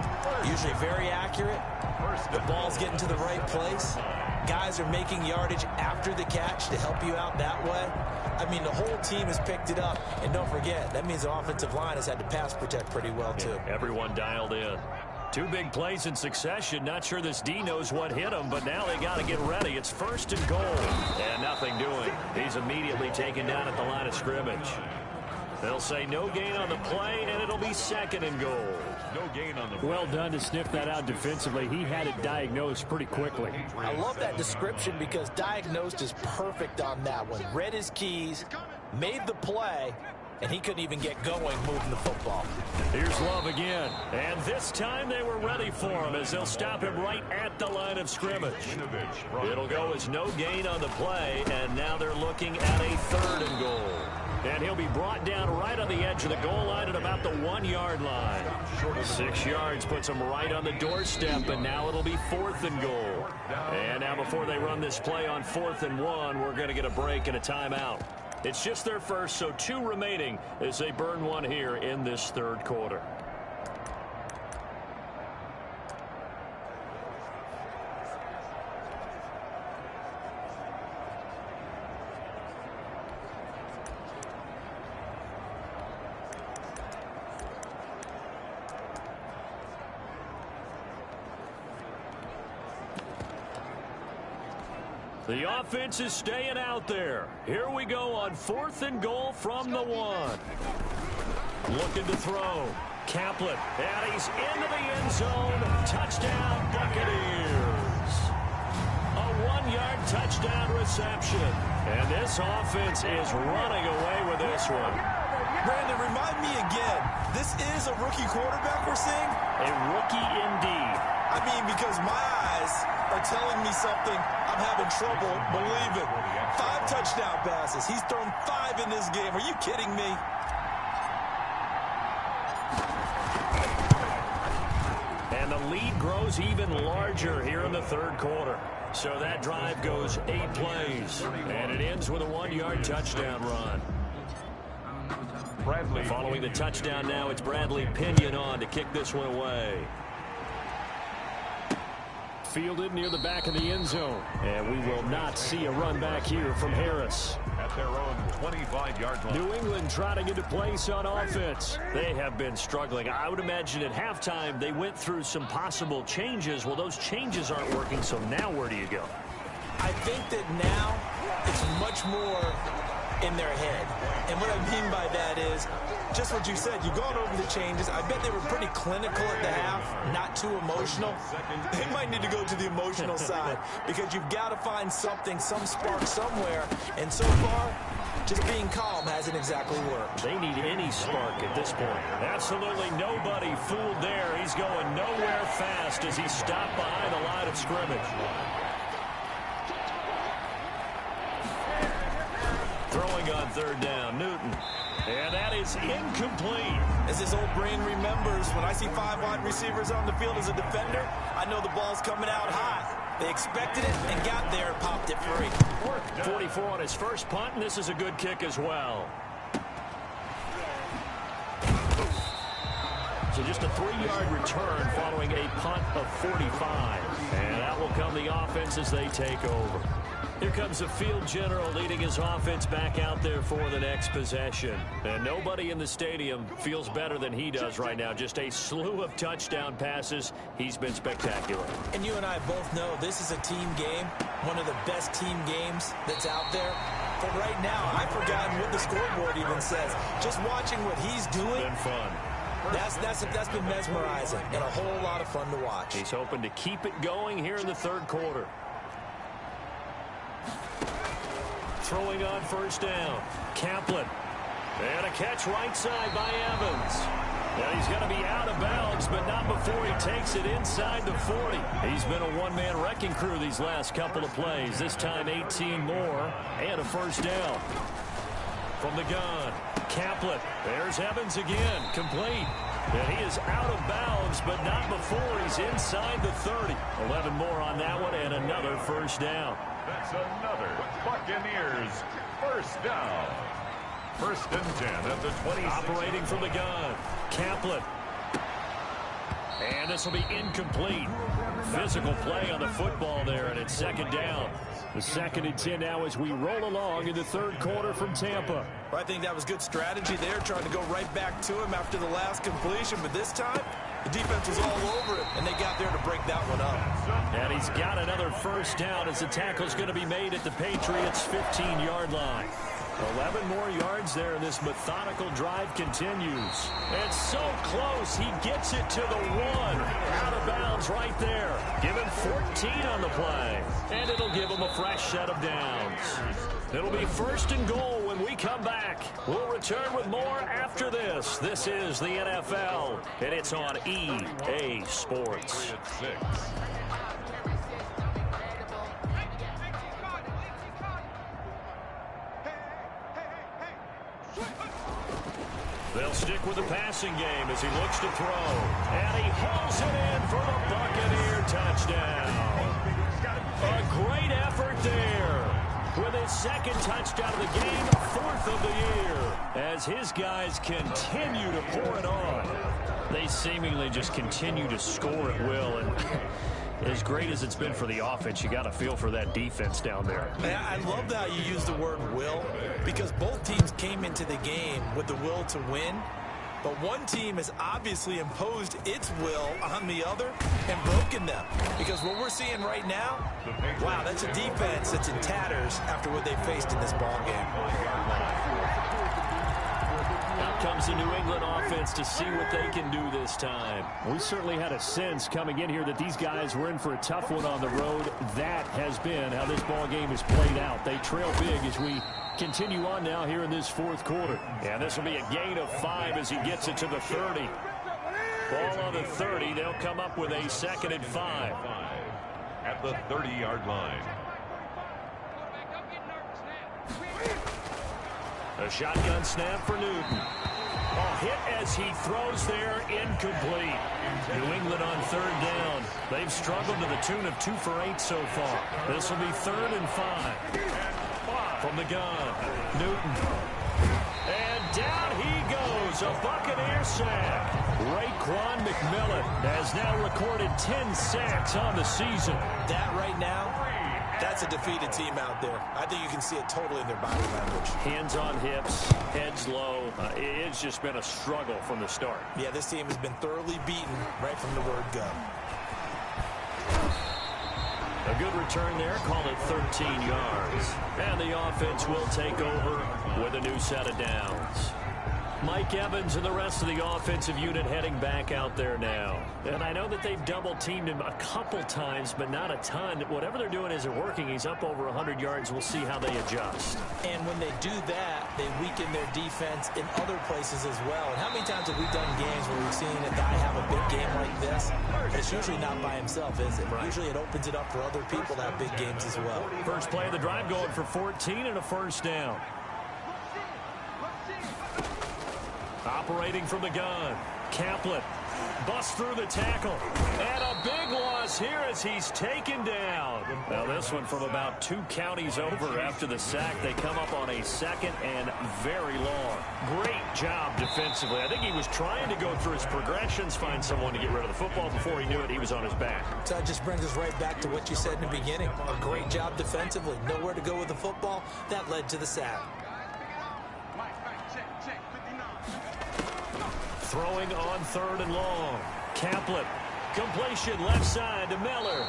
Usually very accurate. The ball's getting to the right place. Guys are making yardage after the catch to help you out that way. I mean, the whole team has picked it up. And don't forget, that means the offensive line has had to pass protect pretty well, too. Everyone dialed in. 2 big plays in succession. Not sure this D knows what hit him, but now they got to get ready. It's 1st and goal. And nothing doing. He's immediately taken down at the line of scrimmage. They'll say no gain on the play, and it'll be 2nd and goal. No gain on the play. Well done to sniff that out defensively. He had it diagnosed pretty quickly. I love that description because diagnosed is perfect on that one. Read his keys, made the play, and he couldn't even get going moving the football. Here's Love again. And this time they were ready for him as they'll stop him right at the line of scrimmage. It'll go as no gain on the play, and now they're looking at a 3rd and goal. And he'll be brought down right on the edge of the goal line at about the 1-yard line. 6 yards puts him right on the doorstep, and now it'll be 4th and goal. And now before they run this play on 4th and 1, we're going to get a break and a timeout. It's just their first, so 2 remaining as they burn one here in this 3rd quarter. The offense is staying out there. Here we go on 4th and goal from the 1. Looking to throw. Kaplan, and he's into the end zone. Touchdown, Buccaneers. A 1-yard touchdown reception. And this offense is running away with this one. Brandon, remind me again, this is a rookie quarterback we're seeing? A rookie indeed. I mean, because my eyes are telling me something I'm having trouble believing. 5 touchdown passes. He's thrown 5 in this game. Are you kidding me? And the lead grows even larger here in the 3rd quarter. So that drive goes 8 plays. And it ends with a 1-yard touchdown run. Following the touchdown now, it's Bradley Pinion on to kick this one away. Fielded near the back of the end zone. And we will not see a run back here from Harris. At their own 25-yard line. New England trying to get a place on offense. They have been struggling. I would imagine at halftime they went through some possible changes. Well, those changes aren't working, so now where do you go? I think that now it's much more in their head. And what I mean by that is just what you said. You've gone over the changes. I bet they were pretty clinical at the half, not too emotional. They might need to go to the emotional side because you've got to find something, some spark somewhere. And so far, just being calm hasn't exactly worked. They need any spark at this point. Absolutely nobody fooled there. He's going nowhere fast as he stopped behind the line of scrimmage. Throwing on 3rd down, Newton. And that is incomplete. As his old brain remembers, when I see 5 wide receivers on the field as a defender, I know the ball's coming out hot. They expected it and got there and popped it free. 44 on his first punt, and this is a good kick as well. So just a 3-yard return following a punt of 45. And that will come the offense as they take over. Here comes the field general leading his offense back out there for the next possession. And nobody in the stadium feels better than he does right now. Just a slew of touchdown passes. He's been spectacular. And you and I both know this is a team game, one of the best team games that's out there. But right now, I've forgotten what the scoreboard even says. Just watching what he's doing. Been fun. That's been mesmerizing and a whole lot of fun to watch. He's hoping to keep it going here in the third quarter. Throwing on first down. Kaplan. And a catch right side by Evans. And he's going to be out of bounds, but not before he takes it inside the 40. He's been a one-man wrecking crew these last couple of plays. This time 18 more and a first down. From the gun, Kaplan. There's Evans again, complete. And he is out of bounds, but not before he's inside the 30. 11 more on that one and another first down. That's another Buccaneers first down. First and 10 at the 20. Operating from the gun, Kaplan. And this will be incomplete. Physical play on the football there, and it's second down. The 2nd and 10 now as we roll along in the third quarter from Tampa. Well, I think that was good strategy there, trying to go right back to him after the last completion. But this time, the defense was all over it, and they got there to break that one up. And he's got another first down as the tackle's going to be made at the Patriots' 15-yard line. 11 more yards there, and this methodical drive continues. And so close, he gets it to the 1. Out of bounds right there. Give him 14 on the play. And it'll give him a fresh set of downs. It'll be first and goal when we come back. We'll return with more after this. This is the NFL, and it's on EA Sports. They'll stick with the passing game as he looks to throw. And he hauls it in for the Buccaneer touchdown. A great effort there. With his second touchdown of the game, 4th of the year. As his guys continue to pour it on. They seemingly just continue to score at will. And as great as it's been for the offense, you got to feel for that defense down there. I love that you use the word will, because both teams came into the game with the will to win. But one team has obviously imposed its will on the other and broken them. Because what we're seeing right now, wow, that's a defense that's in tatters after what they faced in this ball game. Out comes the New England offense to see what they can do this time. We certainly had a sense coming in here that these guys were in for a tough one on the road. That has been how this ball game is played out. They trail big as we continue on now here in this fourth quarter. And this will be a gain of 5 as he gets it to the 30. Ball on the 30. They'll come up with a 2nd and 5. At the 30-yard line. A shotgun snap for Newton. A hit as he throws there, incomplete. New England on 3rd down. They've struggled to the tune of 2 for 8 so far. This will be 3rd and 5. From the gun, Newton. And down he goes, a Buccaneer sack. Raekwon McMillan has now recorded 10 sacks on the season. That right now, that's a defeated team out there. I think you can see it totally in their body language. Hands on hips, heads low. It's just been a struggle from the start. Yeah, this team has been thoroughly beaten right from the word go. A good return there, call it 13 yards. And the offense will take over with a new set of downs. Mike Evans and the rest of the offensive unit heading back out there now. And I know that they've double-teamed him a couple times, but not a ton. Whatever they're doing isn't working. He's up over 100 yards. We'll see how they adjust. And when they do that, they weaken their defense in other places as well. And how many times have we done games where we've seen a guy have a big game like this? It's usually not by himself, is it? Right. Usually it opens it up for other people to have big games as well. First play of the drive going for 14 and a first down. Operating from the gun, Kaplan busts through the tackle, and a big loss here as he's taken down. Now this one from about 2 counties over after the sack. They come up on a 2nd and very long. Great job defensively. I think he was trying to go through his progressions, find someone to get rid of the football. Before he knew it, he was on his back. So that just brings us right back to what you said in the beginning. A great job defensively. Nowhere to go with the football. That led to the sack. Throwing on 3rd and long. Caplet. Completion left side to Miller.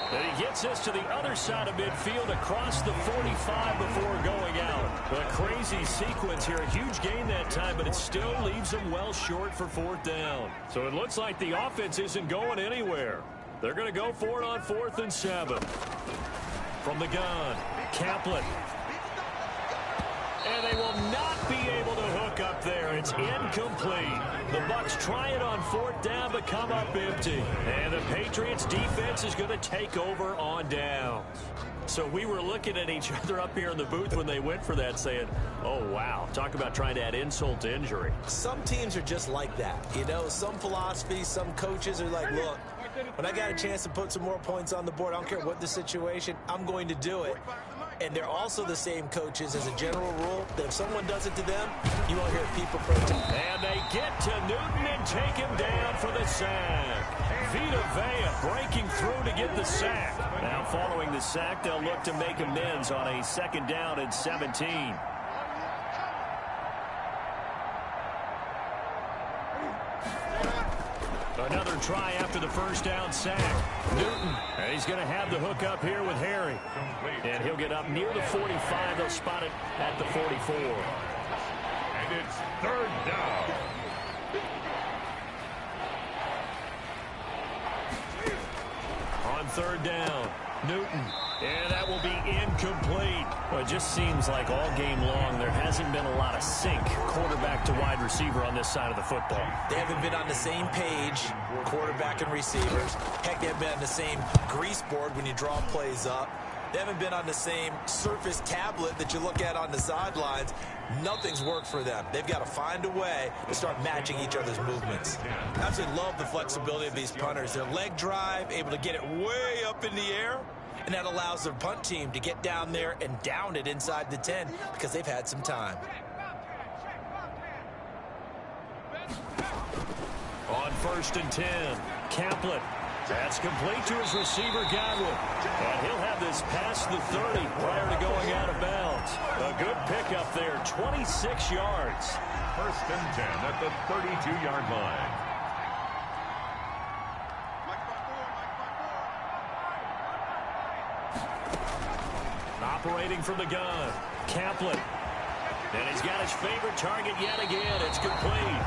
And he gets us to the other side of midfield across the 45 before going out. A crazy sequence here. A huge gain that time, but it still leaves them well short for 4th down. So it looks like the offense isn't going anywhere. They're going to go for it on 4th and 7. From the gun, Caplet. And they will not be able to hook up there. It's incomplete. The Bucs try it on 4th down, but come up empty. And the Patriots defense is going to take over on downs. So we were looking at each other up here in the booth when they went for that, saying, oh, wow, talk about trying to add insult to injury. Some teams are just like that. You know, some philosophies, some coaches are like, look, when I got a chance to put some more points on the board, I don't care what the situation, I'm going to do it. And they're also the same coaches as a general rule that if someone does it to them, you won't hear people protest. And they get to Newton and take him down for the sack. Vita Vea breaking through to get the sack. Now following the sack, they'll look to make amends on a 2nd down and 17. Another try after the 1st down sack. Newton, and he's going to have the hook up here with Harry. And he'll get up near the 45. They'll spot it at the 44. And it's 3rd down. On 3rd down, Newton. And that will be incomplete. Well, it just seems like all game long there hasn't been a lot of sync quarterback to wide receiver on this side of the football. They haven't been on the same page, quarterback and receivers. Heck, they haven't been on the same grease board when you draw plays up. They haven't been on the same surface tablet that you look at on the sidelines. Nothing's worked for them. They've got to find a way to start matching each other's movements. I absolutely love the flexibility of these punters. Their leg drive, able to get it way up in the air. And that allows their punt team to get down there and down it inside the 10 because they've had some time. On 1st and 10, Caplet. That's complete to his receiver, Godwin. And he'll have this past the 30 prior to going out of bounds. A good pickup there, 26 yards. 1st and 10 at the 32-yard line. Operating from the gun, Caplet. And he's got his favorite target yet again. It's complete.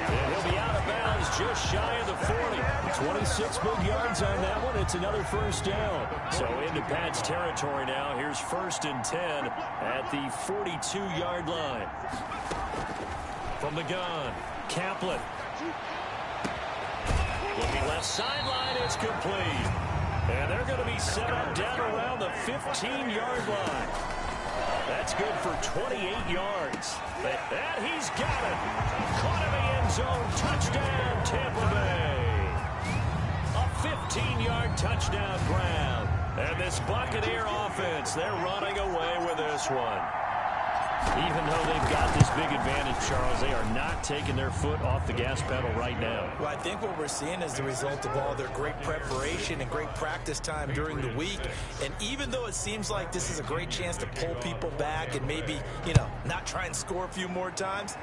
And he'll be out of bounds just shy of the 40. 26 big yards on that one. It's another 1st down. So into Pat's territory now. Here's 1st and 10 at the 42-yard line. From the gun, Caplet. Looking left sideline, it's complete. And they're going to be set up down around the 15-yard line. That's good for 28 yards. And he's got it. Caught in the end zone. Touchdown, Tampa Bay. A 15-yard touchdown ground. And this Buccaneer offense, they're running away with this one. Even though they've got this big advantage, Charles, they are not taking their foot off the gas pedal right now. Well, I think what we're seeing is the result of all their great preparation and great practice time during the week. And even though it seems like this is a great chance to pull people back and maybe, you know, not try and score a few more times,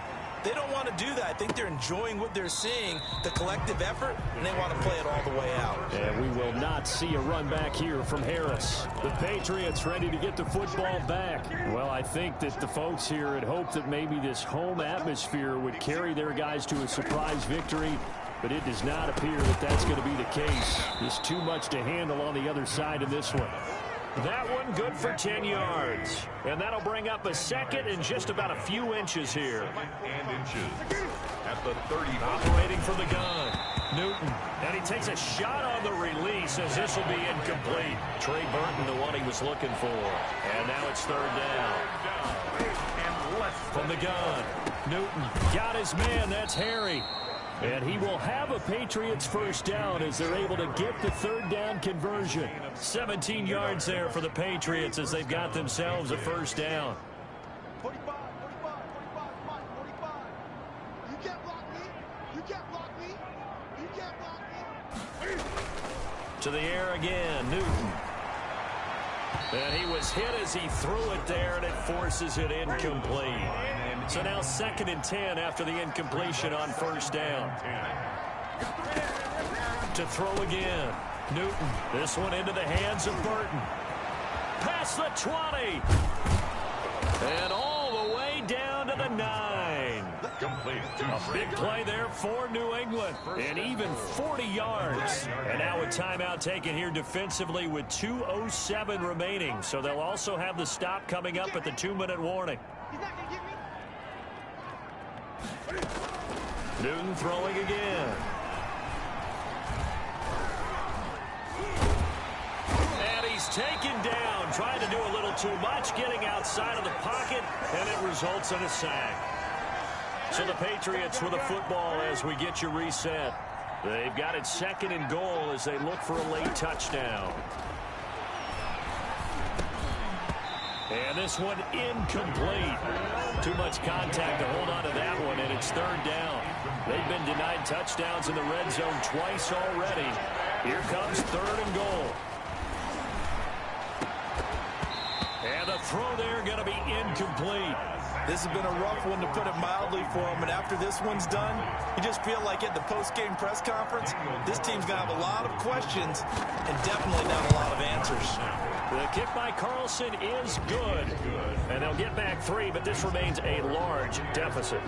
they don't want to do that. I think they're enjoying what they're seeing, the collective effort, and they want to play it all the way out. And we will not see a run back here from Harris. The Patriots ready to get the football back. Well, I think that the folks here had hoped that maybe this home atmosphere would carry their guys to a surprise victory, but it does not appear that that's going to be the case. There's too much to handle on the other side of this one. That one good for 10 yards. And that'll bring up a 2nd and just about a few inches here. And inches at the 30. Operating from the gun, Newton. And he takes a shot on the release as this will be incomplete. Trey Burton, the one he was looking for. And now it's 3rd down. From the gun, Newton got his man. That's Harry. And he will have a Patriots 1st down as they're able to get the 3rd down conversion. 17 yards there for the Patriots as they've got themselves a 1st down. To the air again, Newton. And he was hit as he threw it there, and it forces it incomplete. So now 2nd and 10 after the incompletion on 1st down. To throw again, Newton. This one into the hands of Burton. Past the 20. And all the way down to the 9. A big play there for New England. And even 40 yards. And now a timeout taken here defensively with 2:07 remaining. So they'll also have the stop coming up at the 2-minute warning. Newton throwing again. And he's taken down, trying to do a little too much, getting outside of the pocket, and it results in a sack. So the Patriots with a football as we get you reset. They've got it 2nd and goal as they look for a late touchdown. And this one incomplete. Too much contact to hold on to that one, and it's 3rd down. They've been denied touchdowns in the red zone twice already. Here comes 3rd and goal. And the throw there going to be incomplete. This has been a rough one, to put it mildly, for him. And after this one's done, you just feel like at the post-game press conference, this team's going to have a lot of questions and definitely not a lot of answers. The kick by Carlson is good. And they'll get back 3, but this remains a large deficit.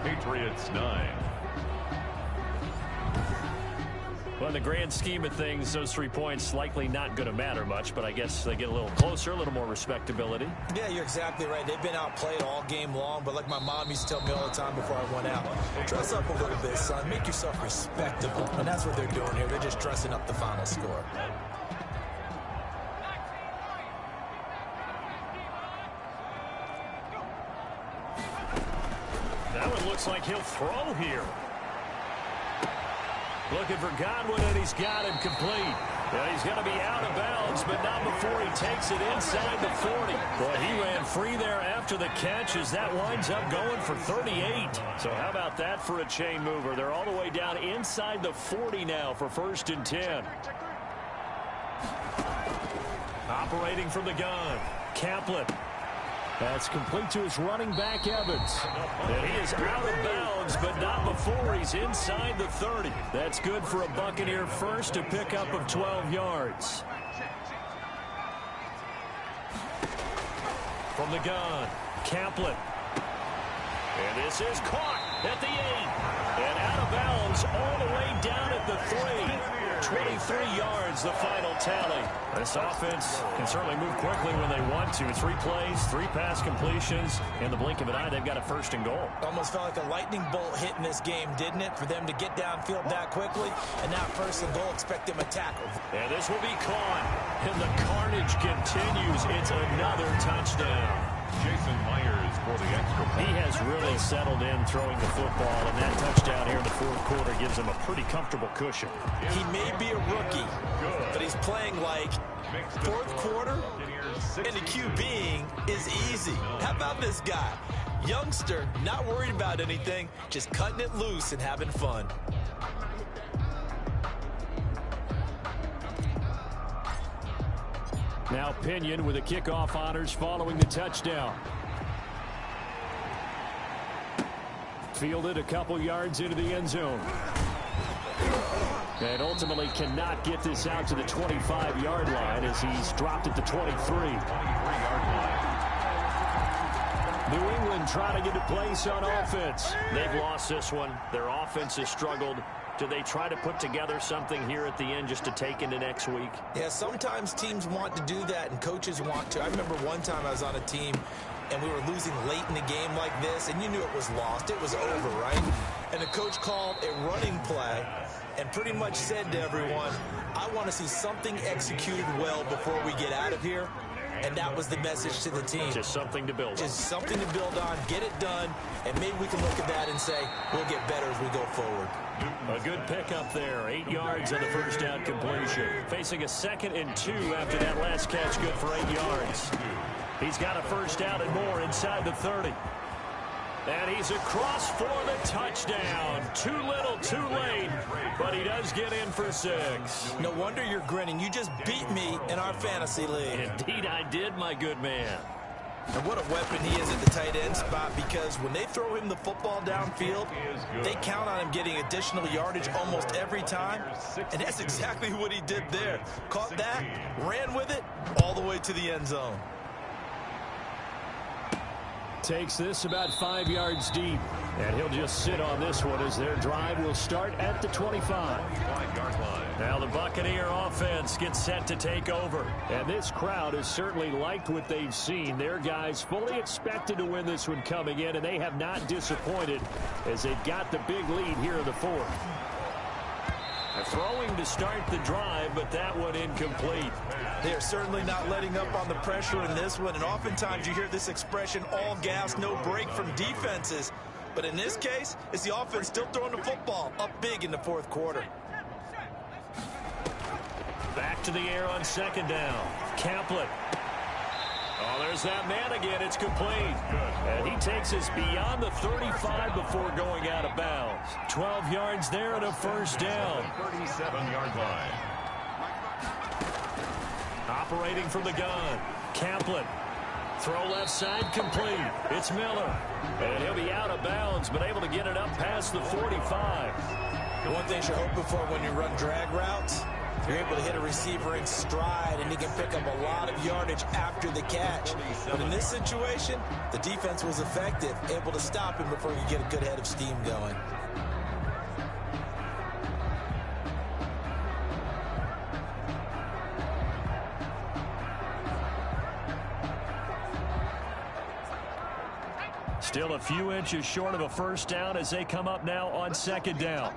Patriots 9. Well, in the grand scheme of things, those 3 points likely not going to matter much, but I guess they get a little closer, a little more respectability. Yeah, you're exactly right. They've been outplayed all game long, but like my mom used to tell me all the time before I went out, dress up a little bit, son. Make yourself respectable. And that's what they're doing here. They're just dressing up the final score. That one looks like he'll throw here. Looking for Godwin, and he's got him complete. Yeah, he's going to be out of bounds, but not before he takes it inside the 40. Boy, he ran free there after the catch as that winds up going for 38. So how about that for a chain mover? They're all the way down inside the 40 now for 1st and 10. Operating from the gun, Kaplan. That's complete to his running back, Evans. And he is out of bounds, but not before he's inside the 30. That's good for a Buccaneer first, a pickup of 12 yards. From the gun, Kaplan. And this is caught at the 8. And out of bounds all the way down at the 3. 23 yards, the final tally. This offense can certainly move quickly when they want to. 3 plays, 3 pass completions. In the blink of an eye, they've got a 1st and goal. Almost felt like a lightning bolt hit in this game, didn't it? For them to get downfield that quickly. And now 1st and goal, expect them to tackle. And this will be caught. And the carnage continues. It's another touchdown. Jason Myers for the extra point. He has really settled in throwing the football, and that touchdown here in the 4th quarter gives him a pretty comfortable cushion. He may be a rookie, but he's playing like 4th quarter, and the QBing is easy. How about this guy? Youngster, not worried about anything, just cutting it loose and having fun. Now Pinion with the kickoff honors following the touchdown. Fielded a couple yards into the end zone. And ultimately cannot get this out to the 25-yard line as he's dropped at the 23. New England trying to get a place on offense. They've lost this one. Their offense has struggled. Do they try to put together something here at the end just to take into next week? Yeah, sometimes teams want to do that and coaches want to. I remember one time I was on a team and we were losing late in the game like this, and you knew it was lost. It was over, right? And the coach called a running play and pretty much said to everyone, I want to see something executed well before we get out of here. And that was the message to the team. Just something to build on. Just something to build on, get it done, and maybe we can look at that and say, we'll get better as we go forward. A good pickup there. 8 yards on the 1st down completion. Facing a 2nd and 2 after that last catch, good for 8 yards. He's got a 1st down and more inside the 30. And he's across for the touchdown. Too little, too late, but he does get in for 6. No wonder you're grinning. You just beat me in our fantasy league. Indeed I did, my good man. And what a weapon he is at the tight end spot, because when they throw him the football downfield, they count on him getting additional yardage almost every time. And that's exactly what he did there. Caught that, ran with it, all the way to the end zone. Takes this about 5 yards deep. And he'll just sit on this one as their drive will start at the 25. Now the Buccaneer offense gets set to take over. And this crowd has certainly liked what they've seen. Their guys fully expected to win this one coming in, and they have not disappointed as they've got the big lead here in the 4th. Throwing to start the drive, but that one incomplete. They are certainly not letting up on the pressure in this one, and oftentimes you hear this expression, all gas, no break from defenses. But in this case, it's the offense still throwing the football up big in the 4th quarter. Back to the air on 2nd down. Caplet. Oh, there's that man again. It's complete. And he takes us beyond the 35 before going out of bounds. 12 yards there and a 1st down. 37-yard line. Operating from the gun. Caplet. Throw left side complete. It's Miller. And he'll be out of bounds, but able to get it up past the 45. The one thing you're hoping for when you run drag routes, you're able to hit a receiver in stride, and he can pick up a lot of yardage after the catch. But in this situation, the defense was effective, able to stop him before you get a good head of steam going. Still a few inches short of a 1st down as they come up now on 2nd down.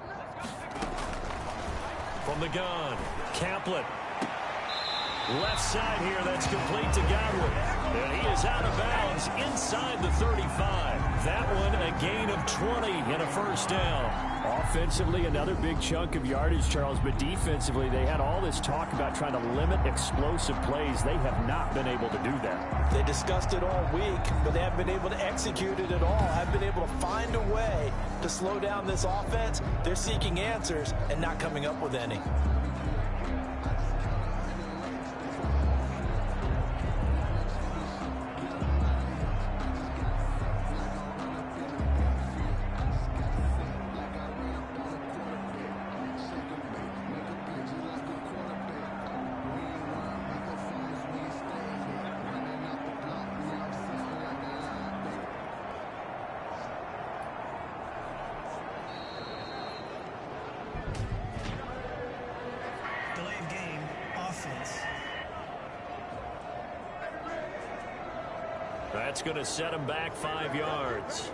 From the gun, Caplet. Left side here, that's complete to Godwin. And he is out of bounds inside the 35. That one a gain of 20 and a 1st down. Offensively, another big chunk of yardage, Charles, but defensively, they had all this talk about trying to limit explosive plays. They have not been able to do that. They discussed it all week, but they haven't been able to execute it at all. Haven't been able to find a way to slow down this offense. They're seeking answers and not coming up with any. That's going to set him back 5 yards.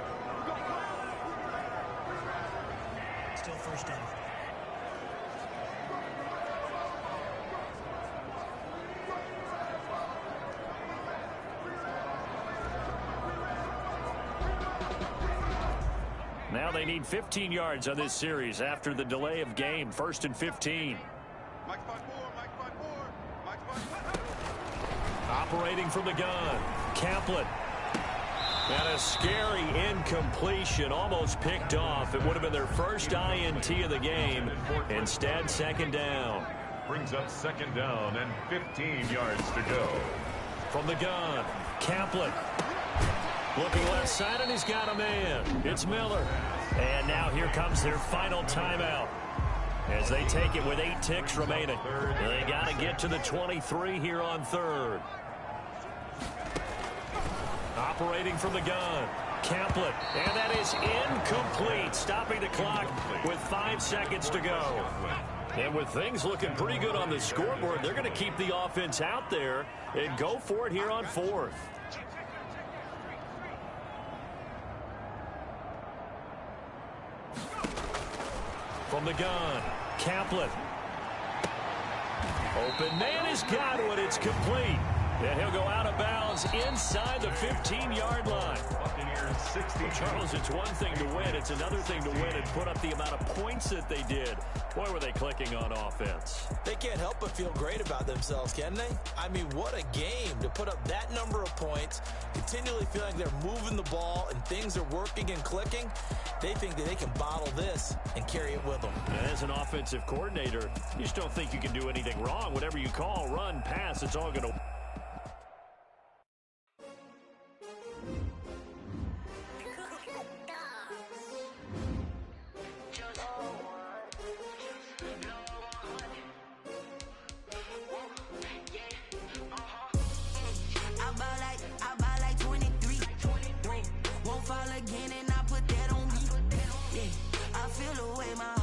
Still 1st down. Now they need 15 yards on this series after the delay of game. 1st and 15. Operating from the gun. Caplet. And a scary incompletion, almost picked off. It would have been their first INT of the game. Instead, 2nd down. Brings up 2nd down and 15 yards to go. From the gun, Caplet. Looking left side, and he's got a man. It's Miller. And now here comes their final timeout as they take it with 8 ticks remaining. They got to get to the 23 here on 3rd. Operating from the gun, Caplet, and that is incomplete, stopping the clock with 5 seconds to go. And with things looking pretty good on the scoreboard, they're going to keep the offense out there and go for it here on 4th. From the gun, Caplet. Open man is Godwin. It's complete. And he'll go out of bounds inside the 15-yard line. Buccaneers 60. Charles, it's one thing to win. It's another thing to win and put up the amount of points that they did. Boy, were they clicking on offense. They can't help but feel great about themselves, can they? I mean, what a game to put up that number of points, continually feeling they're moving the ball and things are working and clicking. They think that they can bottle this and carry it with them. And as an offensive coordinator, you just don't think you can do anything wrong. Whatever you call, run, pass, it's all going to... I buy like 23. Won't fall again and I put that on me. Yeah, I feel the way my